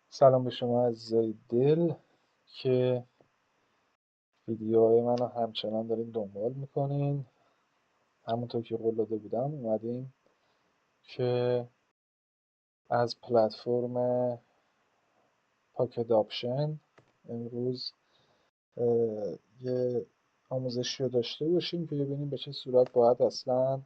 سلام به شما عزیزای دل که ویدیوهای منو همچنان دارین دنبال میکنین. همونطور که قول داده بودم اومدیم که از پلتفرم پاکت آپشن امروز یه آموزشی رو داشته باشیم که ببینیم به چه صورت باید اصلا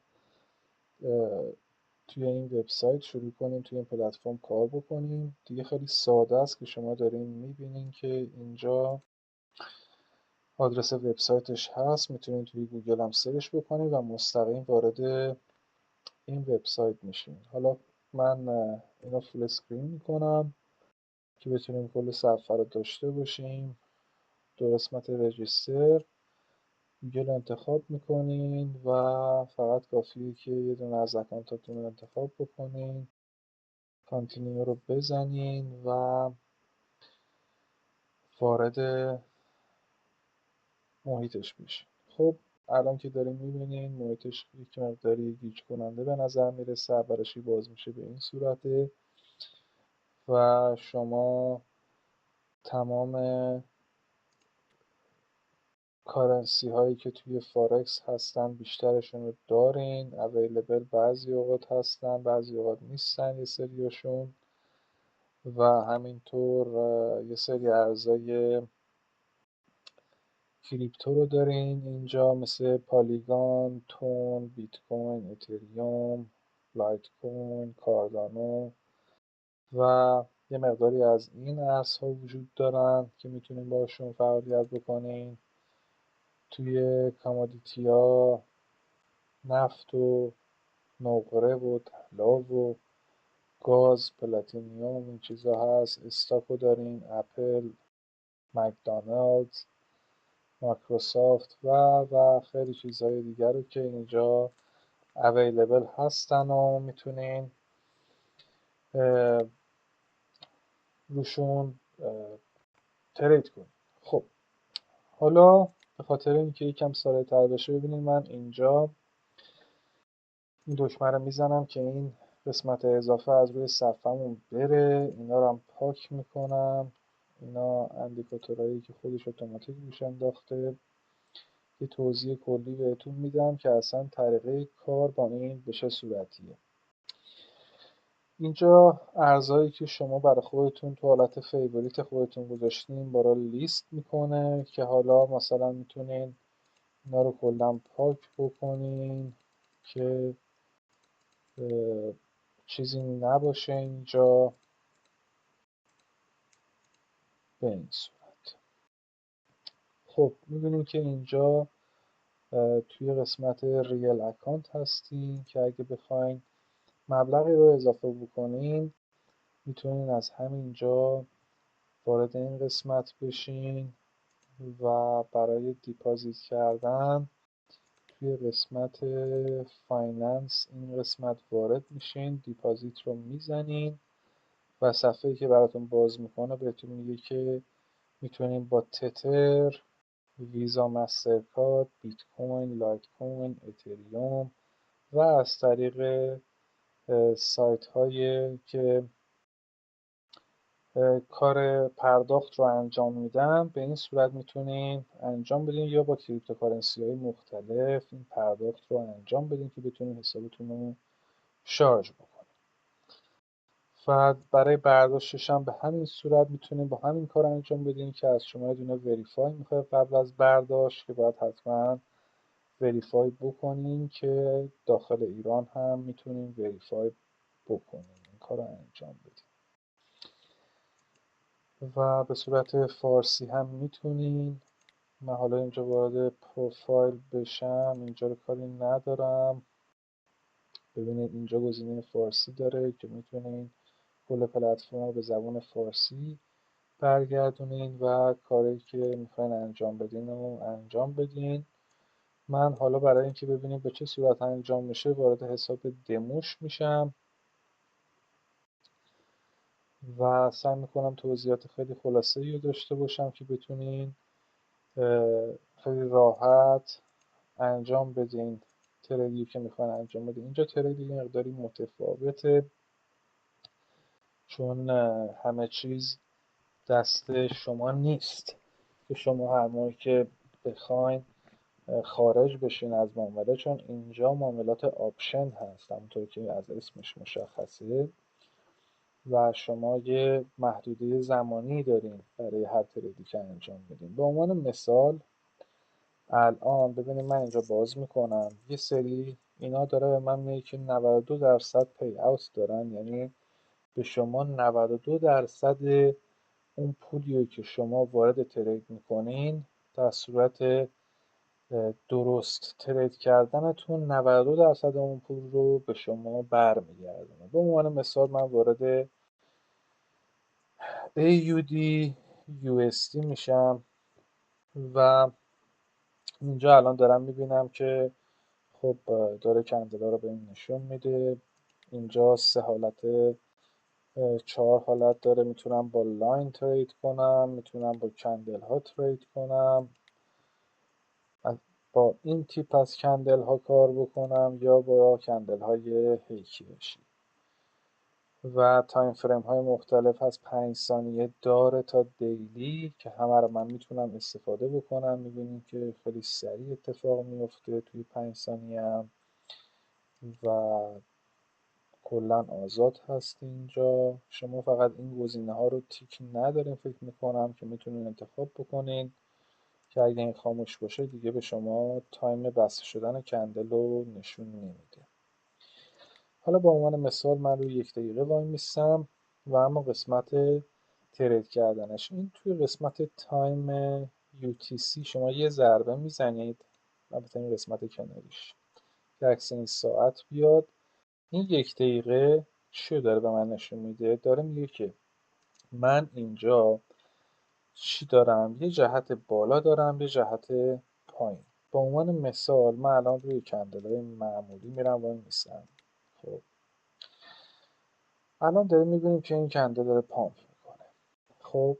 توی این وبسایت شروع کنیم، توی این پلتفرم کار بکنیم. دیگه خیلی ساده است که شما دارین میبینین که اینجا آدرس وبسایتش هست، میتونید توی گوگل هم سرچ بکنید و مستقیم وارد این وبسایت میشین. حالا من اینا فول اسکرین میکنم که بتونیم کل صفحه رو داشته باشیم. دو قسمت رجیستر گوگل انتخاب میکنین و فقط کافیه که یه دونه از اکانتاتون رو انتخاب بکنین، کانتینیو رو بزنین و وارد محیطش بشین. خب الان که داریم میبینین محیطش یک مقداری گیج کننده به نظر میرسه. اولشی باز میشه به این صورته و شما تمام کارنسی هایی که توی فارکس هستن بیشترشون رو دارین. اویلیبل بعضی اوقات هستن، بعضی اوقات نیستن یه سریاشون، و همینطور یه سری ارزای کریپتو رو دارین اینجا، مثل پالیگان، تون، بیت کوین، اتریوم، لایت کوین، کاردانو و یه مقداری از این ارزها وجود دارن که میتونین باشون فعالیت بکنین. توی کامادیتی ها نفت و نقره و طلا و گاز، پلاتینیوم، این چیزا هست. استاکو دارین، اپل، مکدونالدز، مایکروسافت و خیلی چیزهای دیگر رو که اینجا اویلیبل هستن و میتونین روشون ترید کنین. خب حالا به خاطر اینکه یکم ساده تر بشه، ببینید من اینجا این دکمه رو میزنم که این قسمت اضافه از روی صفحه‌مون بره. اینا رو هم پاک میکنم. اینا اندیکاتورهایی که خودش اتوماتیک روش انداخته. یه توضیح کلی بهتون میدم که اصلا طریقه کار با این به چه صورتیه. اینجا ارزهایی که شما برای خودتون تو حالت فیوریت خودتون گذاشتین برای لیست میکنه که حالا مثلا میتونین اینا رو کلا پاک بکنین که چیزی نباشه اینجا به این صورت. خب میبینیم که اینجا توی قسمت ریل اکانت هستیم که اگه بخواین مبلغی رو اضافه بکنین میتونین از همینجا وارد این قسمت بشین و برای دیپازیت کردن توی قسمت فایننس این قسمت وارد میشین، دیپازیت رو میزنین و صفحه‌ای که براتون باز میکنه بهتون میگه که میتونین با تتر، ویزا، مسترکارد، بیت کوین، لایت کوین، اتریوم و از طریق سایت هایی که کار پرداخت رو انجام میدن به این صورت میتونین انجام بدین، یا با کریپتوکارنسی های مختلف این پرداخت رو انجام بدین که بتونین حسابتون رو شارژ بکنین. و برای برداشتش هم به همین صورت میتونین با همین کار انجام بدین که از شما یه دونه وریفای میخواد قبل از برداشت که باید حتما وریفای بکنین که داخل ایران هم میتونین وریفای بکنین، این کار رو انجام بدین. و به صورت فارسی هم میتونین. من حالا اینجا وارد پروفایل بشم، اینجا رو کاری ندارم. ببینید اینجا گزینه فارسی داره که میتونین کل پلتفرم رو به زبان فارسی برگردونین و کاری که میخواین انجام بدین رو انجام بدین. من حالا برای اینکه ببینیم به چه صورت انجام میشه وارد حساب دموش میشم و سعی میکنم توضیحات خیلی خلاصه‌ای رو داشته باشم که بتونین خیلی راحت انجام بدین تریدی که میخواین انجام بدین. اینجا ترید یه مقداری متفاوته، چون همه چیز دست شما نیست که شما هر موقع که بخواین خارج بشین از معامله، چون اینجا معاملات آپشن هست همونطور که از اسمش مشخصه و شما یه محدوده زمانی دارین برای هر تریدی که انجام بدین. به عنوان مثال الان ببینید من اینجا باز میکنم، یه سری اینا داره به من میگه که 92% پی اوت دارن، یعنی به شما 92% اون پولیو که شما وارد ترید میکنین در صورت درست ترید کردنتون 92% اون پول رو به شما برمیگردونه. به عنوان مثال من وارد AUD USD میشم و اینجا الان دارم میبینم که خب داره کندلا رو بهم نشون میده. اینجا 3 حالت 4 حالت داره، میتونم با لاین ترید کنم، میتونم با کندل ها ترید کنم، با این تیپ از کندل ها کار بکنم یا با کندل های هیکلشی و تایم فریم های مختلف از 5 ثانیه داره تا دیلی که همه رو من میتونم استفاده بکنم. میبینیم که خیلی سریع اتفاق میفته توی 5 ثانیه هم و کلا آزاد هست. اینجا شما فقط این گزینه ها رو تیک ندارین فکر میکنم که میتونین انتخاب بکنین که اگه این خاموش باشه دیگه به شما تایم بسته شدن کندل رو نشون نمیده. حالا به عنوان مثال من روی 1 دقیقه وای میستم و اما قسمت ترید کردنش این توی قسمت تایم UTC شما یه ضربه میزنید، البته این قسمت کناریش که عکس این ساعت بیاد. این 1 دقیقه چی داره به من نشون میده؟ داره میگه که من اینجا چی دارم؟ یه جهت بالا دارم، یه جهت پایین. به عنوان مثال من الان روی کندلای معمولی میرم وای میستم. خب الان داره میبینیم که این کندل داره پامپ میکنه. خب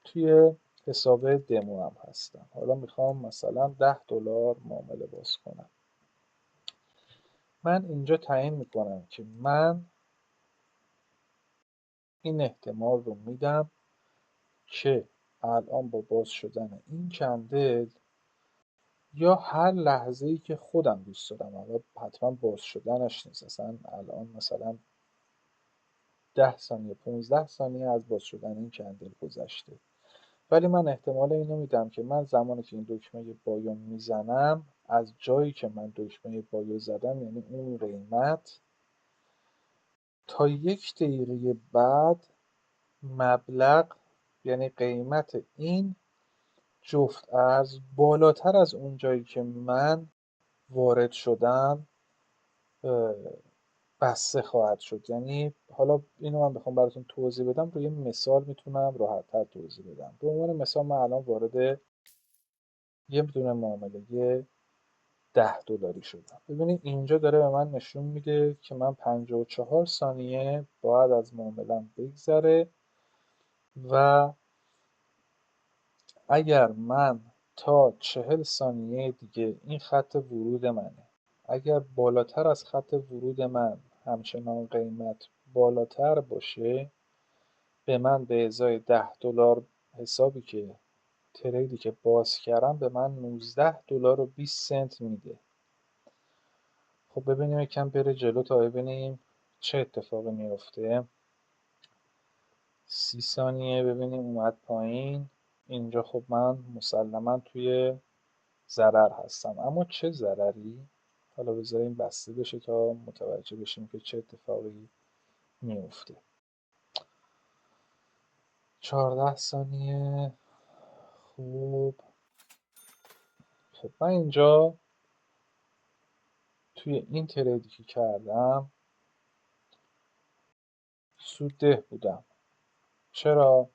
توی حساب دمو هم هستم. حالا میخوام مثلا $10 معامله باز کنم. من اینجا تعیین میکنم که من این احتمال رو میدم که الان با باز شدن این کندل یا هر لحظه‌ای که خودم دوست دارم، حالا حتما باز شدنش نیست، اصلا الان مثلا 10 ثانیه 15 ثانیه از باز شدن این کندل گذشته، ولی من احتمال اینو میدم که من زمانی که این دکمه بایو میزنم از جایی که من دکمه بایو زدم، یعنی اون قیمت، تا 1 دقیقه بعد مبلغ یعنی قیمت این جفت ارز بالاتر از اون جایی که من وارد شدم بسته خواهد شد. یعنی حالا اینو من بخوام براتون توضیح بدم روی مثال میتونم راحت تر توضیح بدم. به عنوان مثال من الان وارد یه دونه معامله $10 شدم. ببینید اینجا داره به من نشون میده که من 54 ثانیه باید از معاملم بگذره و اگر من تا 40 ثانیه دیگه این خط ورود منه، اگر بالاتر از خط ورود من همچنان قیمت بالاتر باشه، به من به ازای $10 حسابی که تریدی که باز کردم به من $19.20 میده. خب ببینیم یکم بره جلو تا ببینیم چه اتفاقی میفته. 30 ثانیه ببینیم اومد پایین. اینجا خب من مسلما توی ضرر هستم، اما چه ضرری؟ حالا بذاریم بسته بشه تا متوجه بشیم که چه اتفاقی میفته. 14 ثانیه. خب من اینجا توی این تریدی که کردم سودده بودم. چرا؟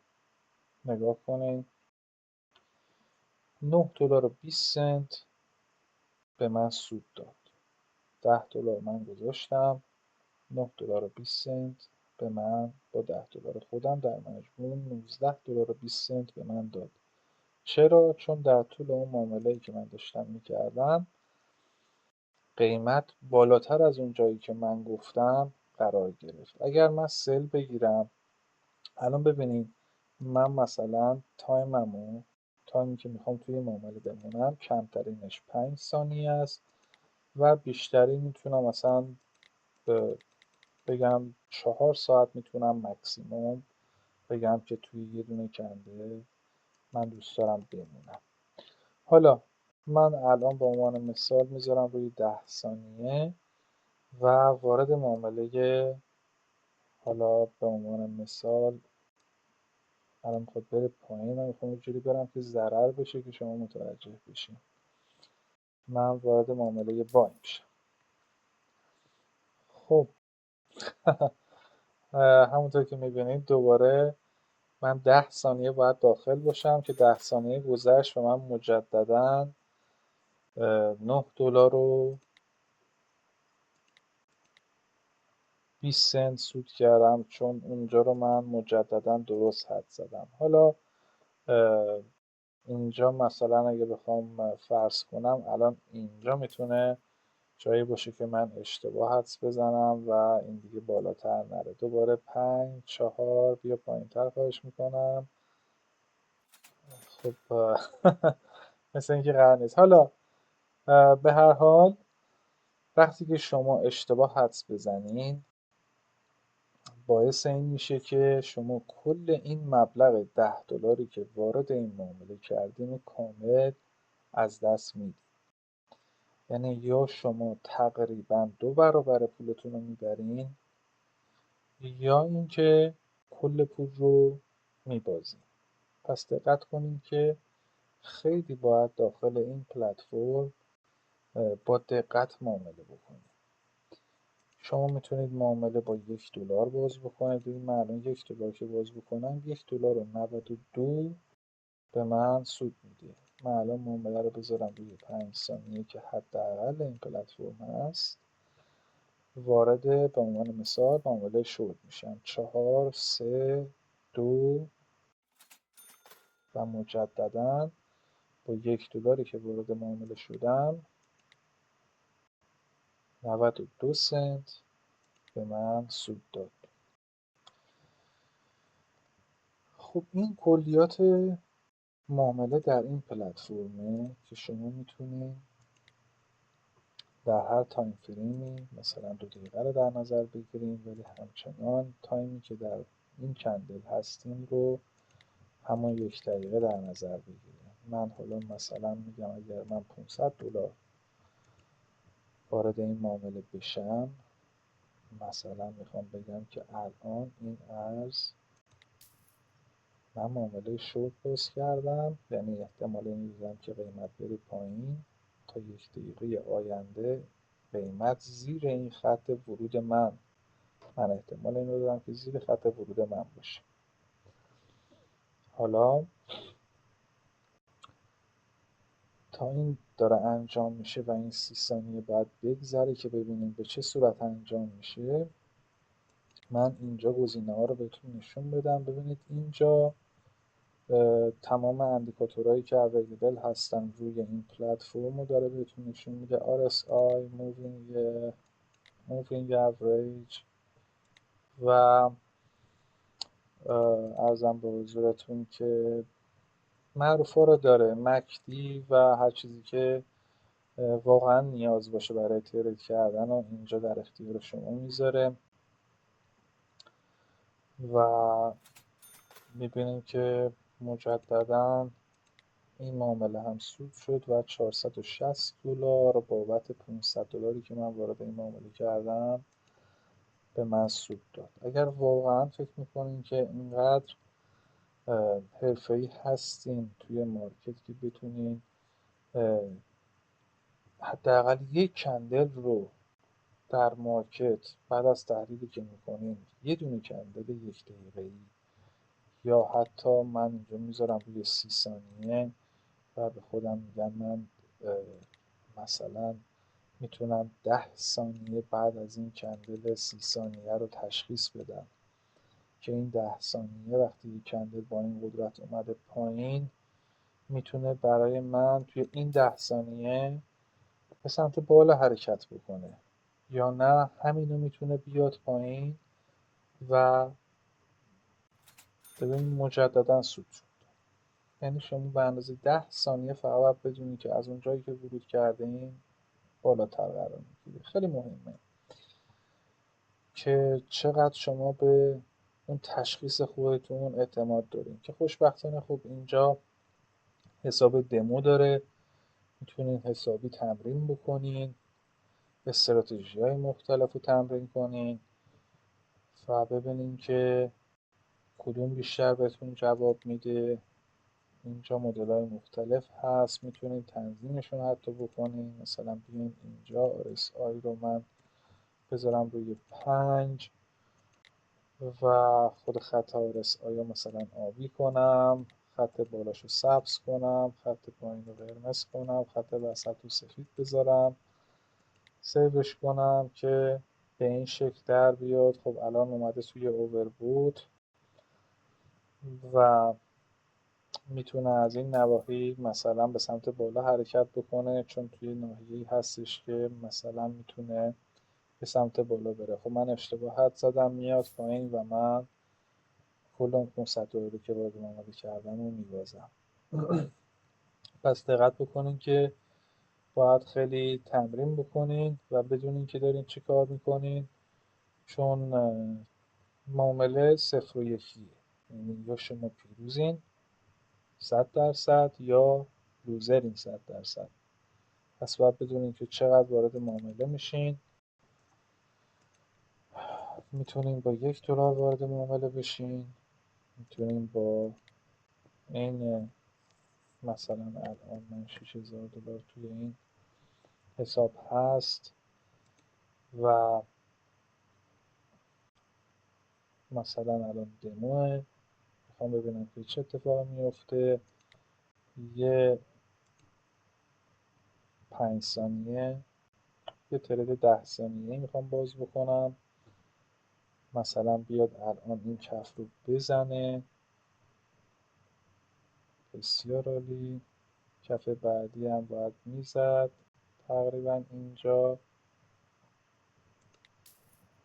نگاه کنین $9.20 به من سود داد. $10 من گذاشتم، $9.20 به من با $10 خودم در مجموع $19.20 به من داد. چرا؟ چون در طول اون معامله‌ای که من داشتم میکردم قیمت بالاتر از اون جایی که من گفتم قرار گرفت. اگر من سل بگیرم، الان ببینید من مثلا تایمی که میخوام توی معامله بمونم کمترینش 5 ثانیه است و بیشتری میتونم مثلا بگم 4 ساعت میتونم مکسیموم بگم که توی یه دونه کندل من دوست دارم بمونم. حالا من الان به عنوان مثال میذارم روی 10 ثانیه و وارد معامله، حالا به عنوان مثال الان میخواد بره پایین، من میخوام اینجوری برم که ضرر بشه که شما متوجه بشین. من وارد معامله بای میشم. خب همونطور که میبینید دوباره من 10 ثانیه باید داخل باشم که 10 ثانیه گذشت و من مجددا $9 و 20 سنت سود کردم، چون اونجا رو من مجددا درست حد زدم. حالا اینجا مثلا اگه بخوام فرض کنم الان اینجا میتونه جایی باشه که من اشتباه حدس بزنم و این دیگه بالاتر نره. دوباره 5 4 بیا پایین تر خواهش میکنم. خب مثل اینکه قرار نیست. حالا به هر حال وقتی که شما اشتباه حدس بزنین باعث این میشه که شما کل این مبلغ $10 که وارد این معامله کردین کامل از دست میدید. یعنی یا شما تقریبا 2 برابر پولتون رو میبرین یا اینکه کل پول رو میبازین. پس دقت کنین که خیلی باید داخل این پلتفرم با دقت معامله بکنید. شما میتونید معامله با $1 باز بکنید. ببین من الان $1 که باز بکنم $1 و 92 به من سود میده. من الان معامله رو بذارم روی 5 ثانیه که حداقل این پلتفرم هست، وارد به عنوان مثال معامله شد میشم. 4 3 2 و مجددا با $1 که وارد معامله شدم 92 سنت به من سود داد. خب این کلیات معامله در این پلتفرمه که شما میتونید در هر تایم فریمی مثلا 2 دقیقه رو در نظر بگیریم، ولی همچنان تایمی که در این کندل هستیم رو همون 1 دقیقه در نظر بگیریم. من حالا مثلا میگم اگر من $500 وارد این معامله بشم، مثلا میخوام بگم که الان این ارز من معامله شورت باز کردم، یعنی احتمال این دیدم که قیمت بره پایین تا 1 دقیقه آینده قیمت زیر این خط ورود من احتمال این رو دارم که زیر خط ورود من باشه. حالا تا این داره انجام میشه و این 30 ثانیه بعد بگذره که ببینیم به چه صورت انجام میشه، من اینجا گزینه ها رو بهتون نشون بدم. ببینید اینجا تمام اندیکاتورهایی که اویلیبل هستن روی این پلتفرم رو داره بهتون نشون میده. RSI، Moving Average و ارزم به حضورتون که معروفا رو داره، مکدی و هر چیزی که واقعا نیاز باشه برای ترید کردن و اینجا در اختیار شما میذاره و میبینیم که مجددا این معامله هم سود شد و $460 بابت $500 که من وارد این معامله کردم به من سود داد. اگر واقعا فکر میکنین که اینقدر حرفه‌ای هستین توی مارکت که بتونین حداقل یک کندل رو در مارکت بعد از تحلیلی که میکنین یه دونه کندل 1 دقیقه‌ای یا حتی من اینجا میذارم روی 30 ثانیه و به خودم میگم من مثلا میتونم 10 ثانیه بعد از این کندل 30 ثانیه رو تشخیص بدم که این 10 ثانیه وقتی یک کندل با این قدرت اومده پایین میتونه برای من توی این 10 ثانیه به سمت بالا حرکت بکنه، یا نه همینو میتونه بیاد پایین و ببین مجددا سود شد. یعنی شما به اندازه 10 ثانیه فقط بدونی که از اون جایی که ورود کرده این بالاتر قرار میگیره. خیلی مهمه که چقدر شما به اون تشخیص خودتون اعتماد دارین، که خوشبختانه خب اینجا حساب دمو داره، میتونین حسابی تمرین بکنین، استراتژی‌های مختلف رو تمرین کنین و ببینین که کدوم بیشتر بهتون جواب میده. اینجا مدل‌های مختلف هست، میتونین تنظیمشون حتی بکنین. مثلا بیاین اینجا RSI رو من بذارم روی 5 و خود خط RSI رو مثلا آبی کنم، خط بالاش رو سبز کنم، خط پایین رو قرمز کنم، خط وسط رو سفید بذارم، سیوش کنم که به این شکل در بیاد. خب الان اومده توی اووربوت و میتونه از این نواحی مثلا به سمت بالا حرکت بکنه، چون توی ناحیه‌ای هستش که مثلا میتونه به سمت بالا بره. خب من اشتباه حد زدم، میاد پایین و من کل اون 500 رو که وارد معامله کردم رو میبازم. پس دقت بکنین که باید خیلی تمرین بکنین و بدونین که دارین چی کار میکنین، چون معامله 0 و 1، یعنی یا شما پیروزین 100% یا لوزرین 100%. پس باید بدونین که چقدر وارد معامله میشین. میتونین با $1 وارد معامله بشین، میتونین با این مثلا الان من $6000 توی این حساب هست و مثلا الان دموه، میخوام ببینم که چه اتفاقی میفته. یه 5 ثانیه، یه ترید 10 ثانیه میخوام باز بکنم، مثلا بیاد الان این کف رو بزنه. بسیار عالی. کف بعدی هم باید میزد تقریبا اینجا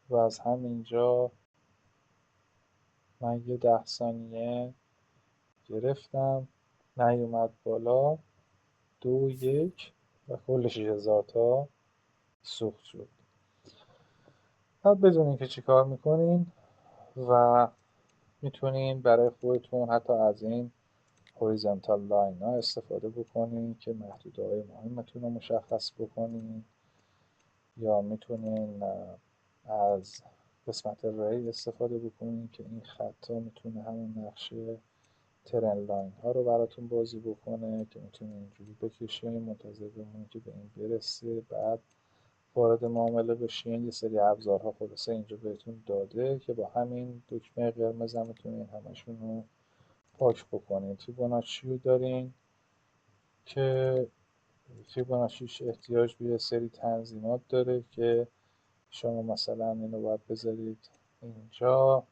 و از همینجا من یه 10 ثانیه گرفتم، نیومد بالا، 2-1 و کل 6000 تا سوخت شد. بعد بدونین که چی کار میکنین و میتونین برای خودتون حتی از این هوریزونتال لاین ها استفاده بکنین که محدوده‌های مهمتون رو مشخص بکنین، یا میتونین از قسمت ری استفاده بکنین که این خطا میتونه همون نقشه ترن لاین ها رو براتون بازی بکنه که میتونین اینجوری بکشین، منتظر بمونین که به این برسه، بعد وارد معامله بشین. یه سری ابزارها خلاصه اینجا بهتون داده که با همین دکمه قرمز هم میتونین همشون رو پاک بکنین. فیبوناچی رو دارین که فیبوناچیش احتیاج به یه سری تنظیمات داره که شما مثلا اینو باید بذارید اینجا،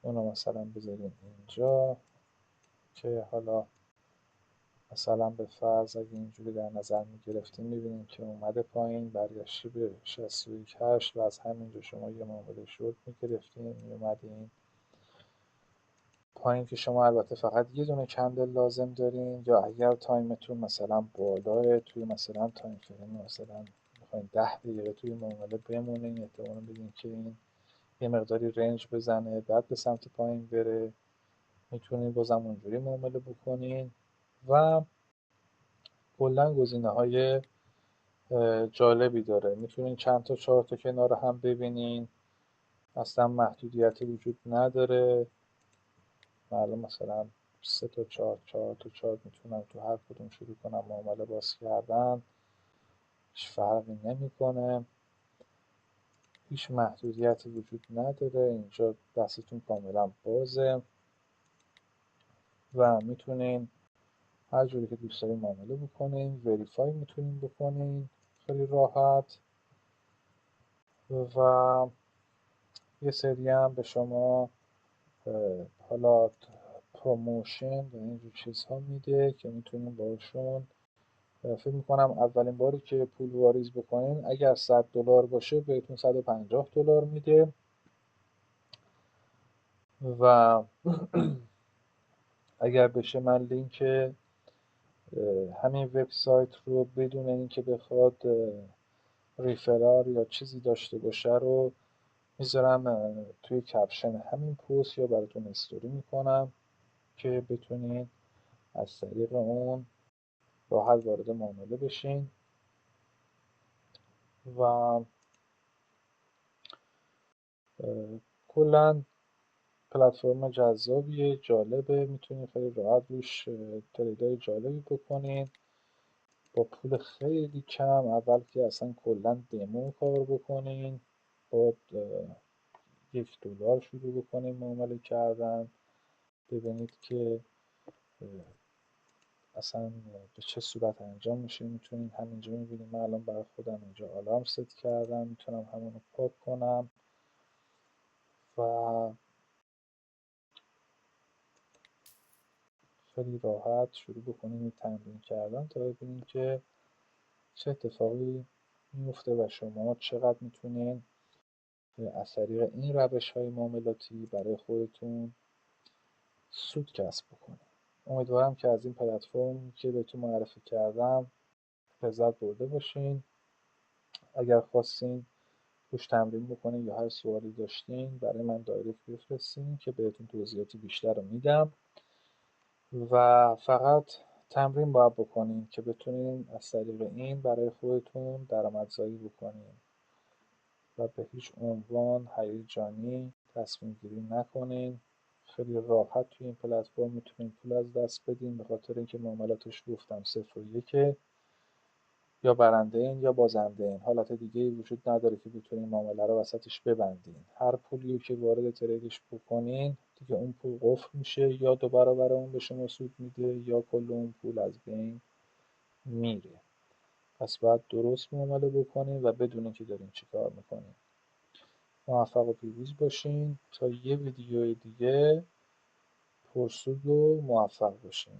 اونو مثلا بذارید اینجا، که حالا مثلا به فرض اگه اینجوری در نظر میگرفتیم میبینیم که اومده پایین، برگشته به 61.8 و از همینجا شما یه معامله شورت میگرفتیم میومدین پایین، که شما البته فقط یه دونه کندل لازم دارین، یا اگر تایمتون مثلا بالاه توی مثلا تایم فریم مثلا میخواین 10 دقیقه توی معامله بمونین، احتمال بدین که این یه مقداری رنج بزنه بعد به سمت پایین بره، میتونین بازم اونجوری معامله بکنین. و کلا گزینه‌های جالبی داره، میتونین چند تا چارت کنار هم ببینین، اصلا محدودیتی وجود نداره. معلوم مثلا 3 تا چارت 4 تا چارت میتونم تو هر کدوم شروع کنم معامله باز کردن، هیچ فرقی نمیکنه، هیچ محدودیتی وجود نداره. اینجا دستتون کاملا بازه و میتونین هر جوری که دوست دارین معامله بکنین. وریفای میتونین بکنین خیلی راحت و یه سری هم به شما حالا پروموشن و اینجور چیزها میده که میتونین باشون فکر میکنم اولین باری که پول واریز بکنین اگر $100 باشه بهتون $150 میده و اگر بشه من لینک همین وبسایت رو بدون اینکه بخواد ریفرال یا چیزی داشته باشه رو میذارم توی کپشن همین پست یا براتون استوری میکنم که بتونین از طریق اون راحت وارد معامله بشین و کلا پلتفرم جذابیه، جالبه، میتونین خیلی راحت روش تریدای جالبی بکنین با پول خیلی کم. اول که اصلا کلا دمو کار بکنین، بعد $1 شروع بکنین معامله کردن، ببینید که اصلا به چه صورت انجام میشه. میتونین همینجا میبینید من الان برای خودم اینجا آلارم ست کردم، میتونم همونو پاک کنم و خیلی راحت شروع بکنیم تمرین کردن تا ببینید که چه اتفاقی میفته و شما چقدر میتونین از طریق این روش های معاملاتی برای خودتون سود کسب بکنید. امیدوارم که از این پلتفرم که بهتون معرفی کردم لذت برده باشین. اگر خواستین روش تمرین بکنین یا هر سوالی داشتین برای من دایرکت بفرستین که بهتون توضیحات بیشتر رو میدم و فقط تمرین باید بکنین که بتونین از طریق این برای خودتون درآمدزایی بکنین و به هیچ عنوان هیجانی تصمیم گیری نکنین. خیلی راحت توی این پلتفرم میتونین پول از دست بدین به خاطر اینکه معاملاتش گفتم 0 و 1 یا برنده این یا بازنده این، حالت دیگه ای وجود نداره که بتونین معامله رو وسطش ببندین. هر پولی که وارد تریدش بکنین دیگه اون پول قفل میشه، یا 2 برابر اون به شما سود میده یا کل اون پول از بین میره. پس باید درست معامله بکنین و بدونین که دارین چی کار میکنین. موفق و پیروز باشین تا یه ویدیو دیگه، پرسود و موفق باشین.